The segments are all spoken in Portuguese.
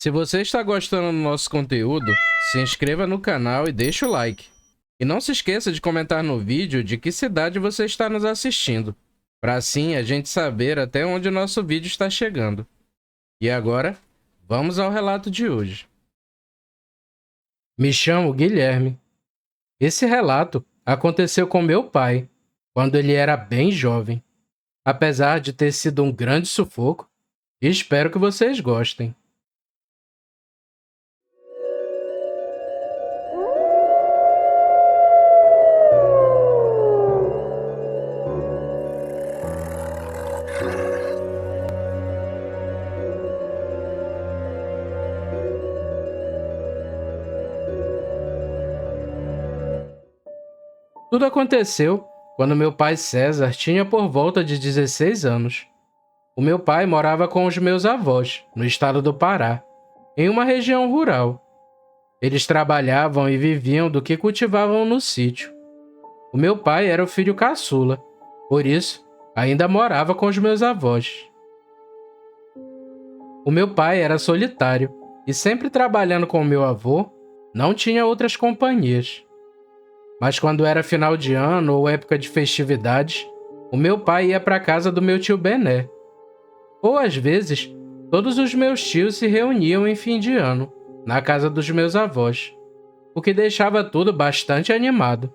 Se você está gostando do nosso conteúdo, se inscreva no canal e deixe o like. E não se esqueça de comentar no vídeo de que cidade você está nos assistindo, para assim a gente saber até onde o nosso vídeo está chegando. E agora, vamos ao relato de hoje. Me chamo Guilherme. Esse relato aconteceu com meu pai, quando ele era bem jovem. Apesar de ter sido um grande sufoco, espero que vocês gostem. Tudo aconteceu quando meu pai César tinha por volta de 16 anos. O meu pai morava com os meus avós, no estado do Pará, em uma região rural. Eles trabalhavam e viviam do que cultivavam no sítio. O meu pai era o filho caçula, por isso, ainda morava com os meus avós. O meu pai era solitário e, sempre trabalhando com o meu avô, não tinha outras companhias. Mas quando era final de ano ou época de festividades, o meu pai ia para a casa do meu tio Bené. Ou às vezes, todos os meus tios se reuniam em fim de ano, na casa dos meus avós, o que deixava tudo bastante animado.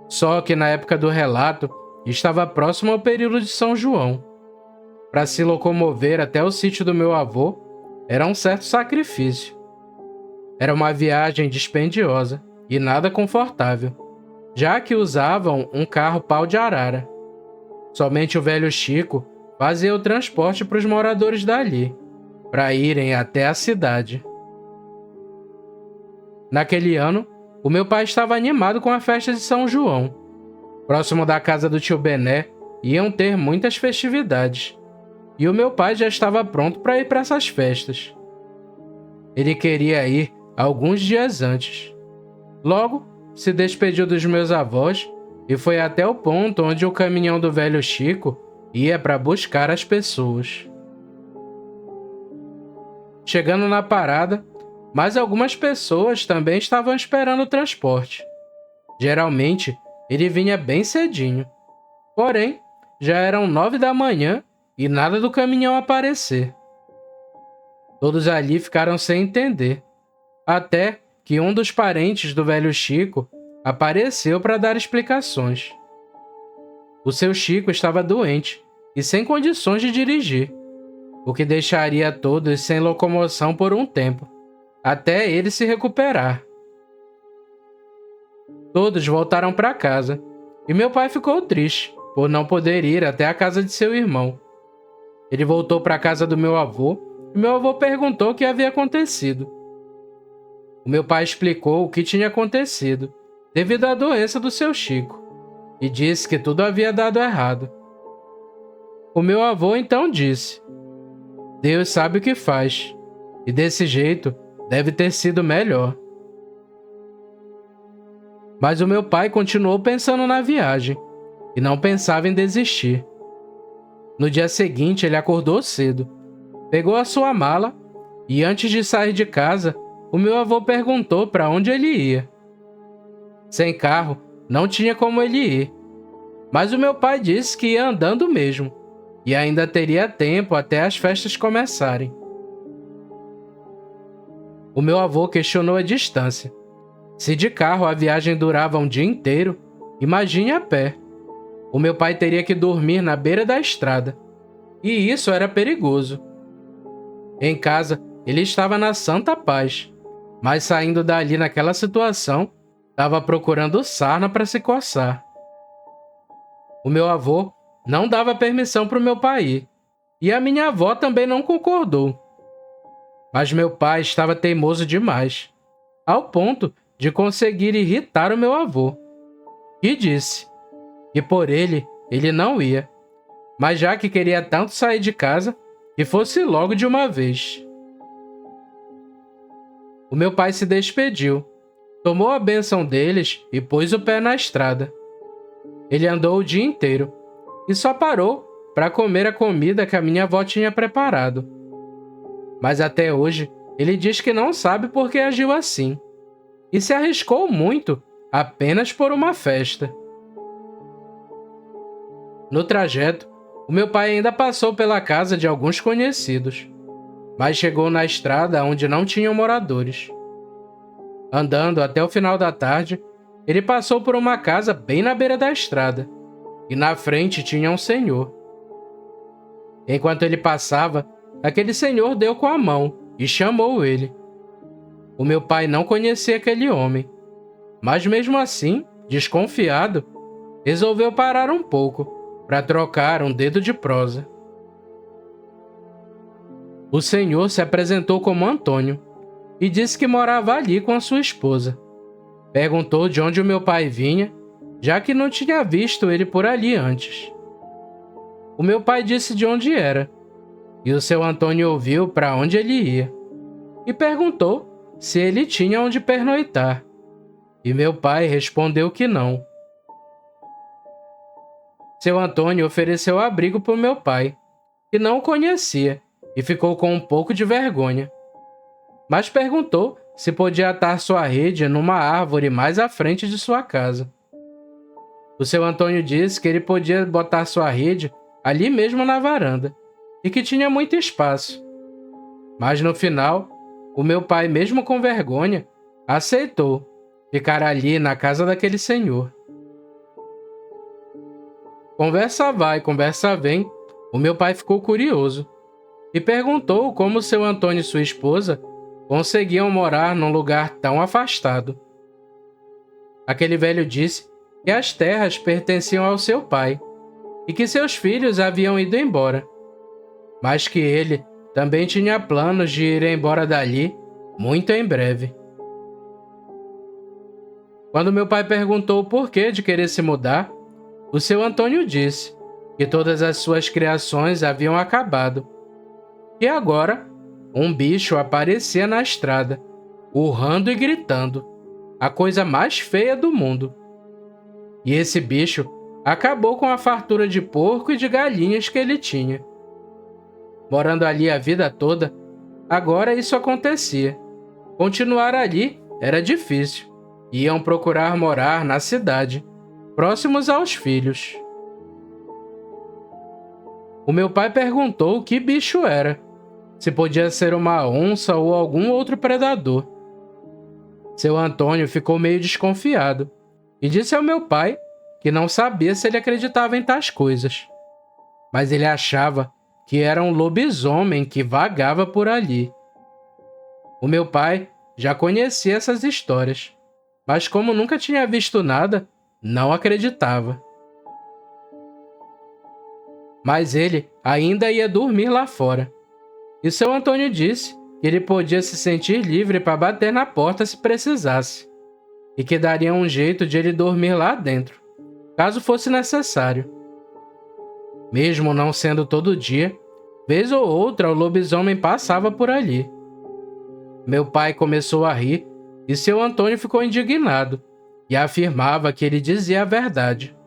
Só que na época do relato, estava próximo ao período de São João. Para se locomover até o sítio do meu avô, era um certo sacrifício. Era uma viagem dispendiosa e nada confortável, já que usavam um carro pau de arara. Somente o velho Chico fazia o transporte para os moradores dali, para irem até a cidade. Naquele ano, o meu pai estava animado com a festa de São João. Próximo da casa do tio Bené, iam ter muitas festividades, e o meu pai já estava pronto para ir para essas festas. Ele queria ir alguns dias antes. Logo, se despediu dos meus avós e foi até o ponto onde o caminhão do velho Chico ia para buscar as pessoas. Chegando na parada, mais algumas pessoas também estavam esperando o transporte. Geralmente, ele vinha bem cedinho. Porém, já eram 9 da manhã e nada do caminhão aparecer. Todos ali ficaram sem entender, até que um dos parentes do velho Chico apareceu para dar explicações. O seu Chico estava doente e sem condições de dirigir, o que deixaria todos sem locomoção por um tempo, até ele se recuperar. Todos voltaram para casa, e meu pai ficou triste por não poder ir até a casa de seu irmão. Ele voltou para a casa do meu avô e meu avô perguntou o que havia acontecido. O meu pai explicou o que tinha acontecido devido à doença do seu Chico e disse que tudo havia dado errado. O meu avô então disse: Deus sabe o que faz, e desse jeito deve ter sido melhor. Mas o meu pai continuou pensando na viagem e não pensava em desistir. No dia seguinte, ele acordou cedo, pegou a sua mala e, antes de sair de casa, o meu avô perguntou para onde ele ia. Sem carro, não tinha como ele ir, mas o meu pai disse que ia andando mesmo e ainda teria tempo até as festas começarem. O meu avô questionou a distância. Se de carro a viagem durava um dia inteiro, imagine a pé. O meu pai teria que dormir na beira da estrada, e isso era perigoso. Em casa, ele estava na santa paz, mas saindo dali naquela situação, estava procurando sarna para se coçar. O meu avô não dava permissão para o meu pai ir, e a minha avó também não concordou. Mas meu pai estava teimoso demais, ao ponto de conseguir irritar o meu avô, e disse que por ele não ia, mas já que queria tanto sair de casa, que fosse logo de uma vez. O meu pai se despediu, tomou a bênção deles e pôs o pé na estrada. Ele andou o dia inteiro e só parou para comer a comida que a minha avó tinha preparado. Mas até hoje, ele diz que não sabe por que agiu assim, e se arriscou muito apenas por uma festa. No trajeto, o meu pai ainda passou pela casa de alguns conhecidos, mas chegou na estrada onde não tinham moradores. Andando até o final da tarde, ele passou por uma casa bem na beira da estrada, e na frente tinha um senhor. Enquanto ele passava, aquele senhor deu com a mão e chamou ele. O meu pai não conhecia aquele homem, mas mesmo assim, desconfiado, resolveu parar um pouco para trocar um dedo de prosa. O senhor se apresentou como Antônio e disse que morava ali com a sua esposa. Perguntou de onde o meu pai vinha, já que não tinha visto ele por ali antes. O meu pai disse de onde era, e o seu Antônio ouviu para onde ele ia, e perguntou se ele tinha onde pernoitar, e meu pai respondeu que não. Seu Antônio ofereceu abrigo para o meu pai, que não o conhecia, e ficou com um pouco de vergonha, mas perguntou se podia atar sua rede numa árvore mais à frente de sua casa. O seu Antônio disse que ele podia botar sua rede ali mesmo na varanda, e que tinha muito espaço. Mas no final, o meu pai, mesmo com vergonha, aceitou ficar ali na casa daquele senhor. Conversa vai, conversa vem, o meu pai ficou curioso e perguntou como seu Antônio e sua esposa conseguiam morar num lugar tão afastado. Aquele velho disse que as terras pertenciam ao seu pai e que seus filhos haviam ido embora, mas que ele também tinha planos de ir embora dali muito em breve. Quando meu pai perguntou o porquê de querer se mudar, o seu Antônio disse que todas as suas criações haviam acabado, e agora um bicho aparecia na estrada, urrando e gritando, a coisa mais feia do mundo. E esse bicho acabou com a fartura de porco e de galinhas que ele tinha. Morando ali a vida toda, agora isso acontecia. Continuar ali era difícil. Iam procurar morar na cidade, próximos aos filhos. O meu pai perguntou que bicho era, se podia ser uma onça ou algum outro predador. Seu Antônio ficou meio desconfiado e disse ao meu pai que não sabia se ele acreditava em tais coisas, mas ele achava que era um lobisomem que vagava por ali. O meu pai já conhecia essas histórias, mas como nunca tinha visto nada, não acreditava. Mas ele ainda ia dormir lá fora, e seu Antônio disse que ele podia se sentir livre para bater na porta se precisasse, e que daria um jeito de ele dormir lá dentro, caso fosse necessário. Mesmo não sendo todo dia, vez ou outra o lobisomem passava por ali. Meu pai começou a rir e seu Antônio ficou indignado e afirmava que ele dizia a verdade.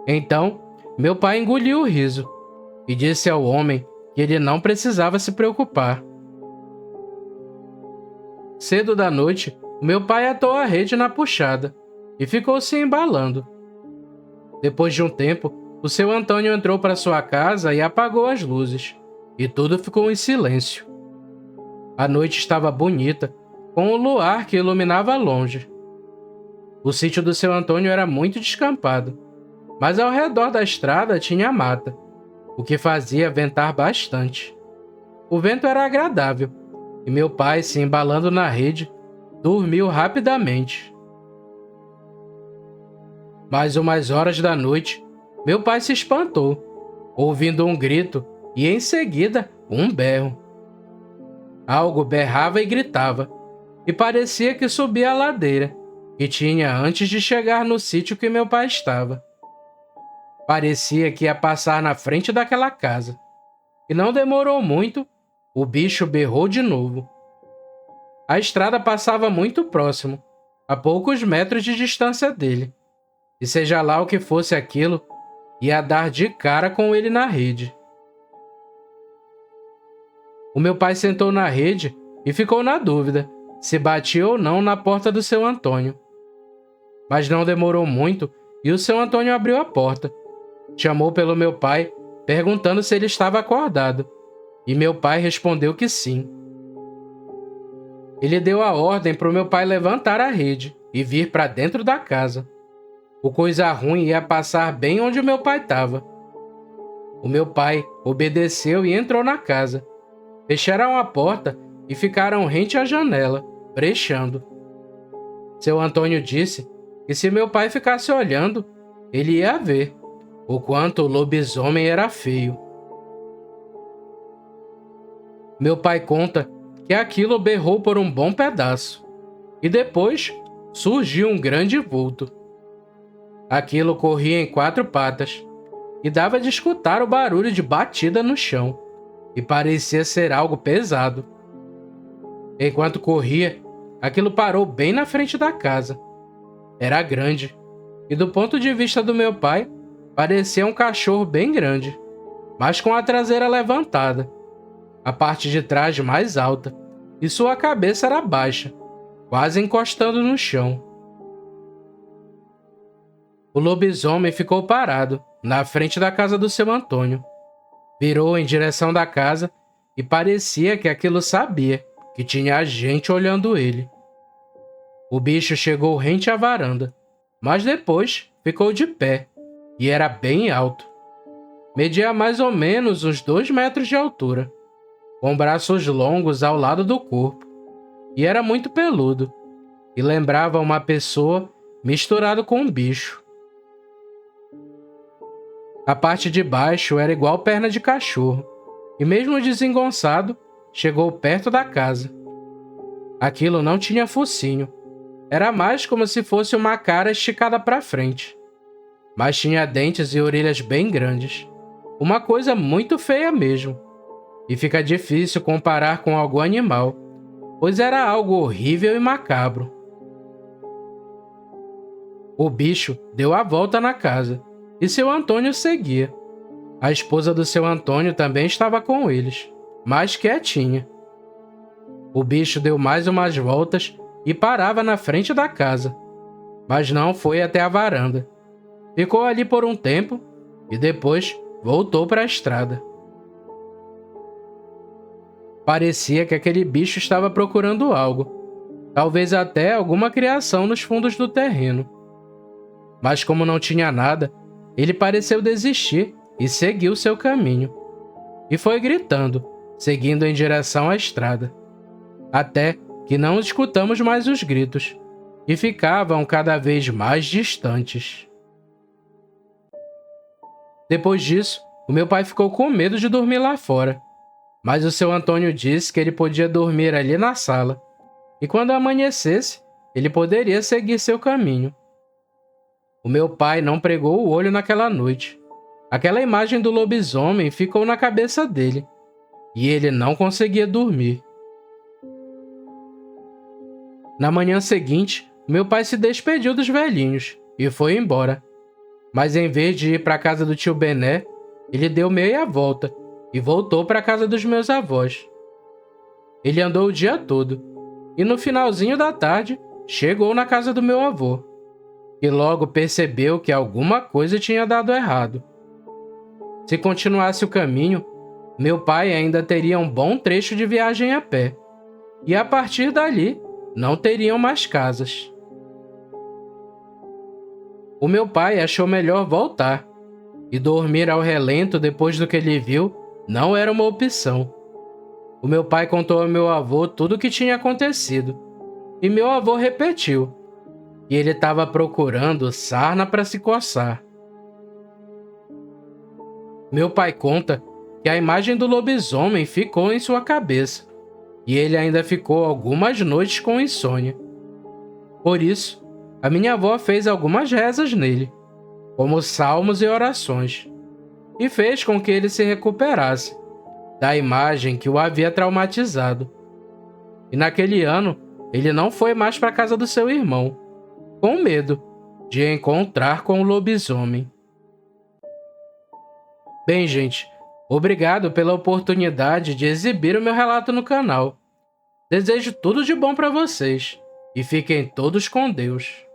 Então, meu pai engoliu o riso e disse ao homem que ele não precisava se preocupar. Cedo da noite, meu pai atou a rede na puxada e ficou se embalando. Depois de um tempo, o seu Antônio entrou para sua casa e apagou as luzes, e tudo ficou em silêncio. A noite estava bonita, com o luar que iluminava longe. O sítio do seu Antônio era muito descampado, mas ao redor da estrada tinha mata, o que fazia ventar bastante. O vento era agradável, e meu pai, se embalando na rede, dormiu rapidamente. Mais umas horas da noite, meu pai se espantou, ouvindo um grito e, em seguida, um berro. Algo berrava e gritava, e parecia que subia a ladeira, que tinha antes de chegar no sítio que meu pai estava. Parecia que ia passar na frente daquela casa, e não demorou muito, o bicho berrou de novo. A estrada passava muito próximo, a poucos metros de distância dele, e seja lá o que fosse aquilo, ia dar de cara com ele na rede. O meu pai sentou na rede e ficou na dúvida se batia ou não na porta do seu Antônio. Mas não demorou muito e o seu Antônio abriu a porta. Chamou pelo meu pai, perguntando se ele estava acordado, e meu pai respondeu que sim. Ele deu a ordem para o meu pai levantar a rede e vir para dentro da casa. O coisa ruim ia passar bem onde o meu pai estava. O meu pai obedeceu e entrou na casa. Fecharam a porta e ficaram rente à janela, brechando. Seu Antônio disse que se meu pai ficasse olhando, ele ia ver o quanto o lobisomem era feio. Meu pai conta que aquilo berrou por um bom pedaço, e depois surgiu um grande vulto. Aquilo corria em 4 patas, e dava de escutar o barulho de batida no chão, e parecia ser algo pesado. Enquanto corria, aquilo parou bem na frente da casa. Era grande, e do ponto de vista do meu pai, parecia um cachorro bem grande, mas com a traseira levantada, a parte de trás mais alta, e sua cabeça era baixa, quase encostando no chão. O lobisomem ficou parado, na frente da casa do seu Antônio. Virou em direção da casa e parecia que aquilo sabia que tinha gente olhando ele. O bicho chegou rente à varanda, mas depois ficou de pé, e era bem alto. Media mais ou menos uns 2 metros de altura, com braços longos ao lado do corpo, e era muito peludo, e lembrava uma pessoa misturado com um bicho. A parte de baixo era igual perna de cachorro, e mesmo desengonçado, chegou perto da casa. Aquilo não tinha focinho, era mais como se fosse uma cara esticada para frente, mas tinha dentes e orelhas bem grandes, uma coisa muito feia mesmo, e fica difícil comparar com algum animal, pois era algo horrível e macabro. O bicho deu a volta na casa, e seu Antônio seguia. A esposa do seu Antônio também estava com eles, mais quietinha. O bicho deu mais umas voltas e parava na frente da casa, mas não foi até a varanda. Ficou ali por um tempo e depois voltou para a estrada. Parecia que aquele bicho estava procurando algo, talvez até alguma criação nos fundos do terreno. Mas como não tinha nada, ele pareceu desistir e seguiu seu caminho. E foi gritando, seguindo em direção à estrada. Até que não escutamos mais os gritos, e ficavam cada vez mais distantes. Depois disso, o meu pai ficou com medo de dormir lá fora, mas o seu Antônio disse que ele podia dormir ali na sala, e quando amanhecesse, ele poderia seguir seu caminho. O meu pai não pregou o olho naquela noite. Aquela imagem do lobisomem ficou na cabeça dele, e ele não conseguia dormir. Na manhã seguinte, meu pai se despediu dos velhinhos e foi embora. Mas em vez de ir para a casa do tio Bené, ele deu meia volta e voltou para a casa dos meus avós. Ele andou o dia todo e no finalzinho da tarde chegou na casa do meu avô, e logo percebeu que alguma coisa tinha dado errado. Se continuasse o caminho, meu pai ainda teria um bom trecho de viagem a pé, e a partir dali não teriam mais casas. O meu pai achou melhor voltar, e dormir ao relento depois do que ele viu não era uma opção. O meu pai contou ao meu avô tudo o que tinha acontecido, e meu avô repetiu que ele estava procurando sarna para se coçar. Meu pai conta que a imagem do lobisomem ficou em sua cabeça, e ele ainda ficou algumas noites com insônia. Por isso, a minha avó fez algumas rezas nele, como salmos e orações, e fez com que ele se recuperasse da imagem que o havia traumatizado. E naquele ano, ele não foi mais para a casa do seu irmão, com medo de encontrar com o lobisomem. Bem, gente, Obrigado pela oportunidade de exibir o meu relato no canal. Desejo tudo de bom para vocês e fiquem todos com Deus.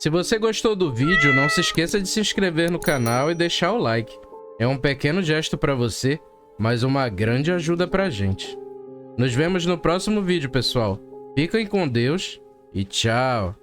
Se você gostou do vídeo, não se esqueça de se inscrever no canal e deixar o like. É um pequeno gesto para você, mas uma grande ajuda pra gente. Nos vemos no próximo vídeo, pessoal. Fiquem com Deus e tchau!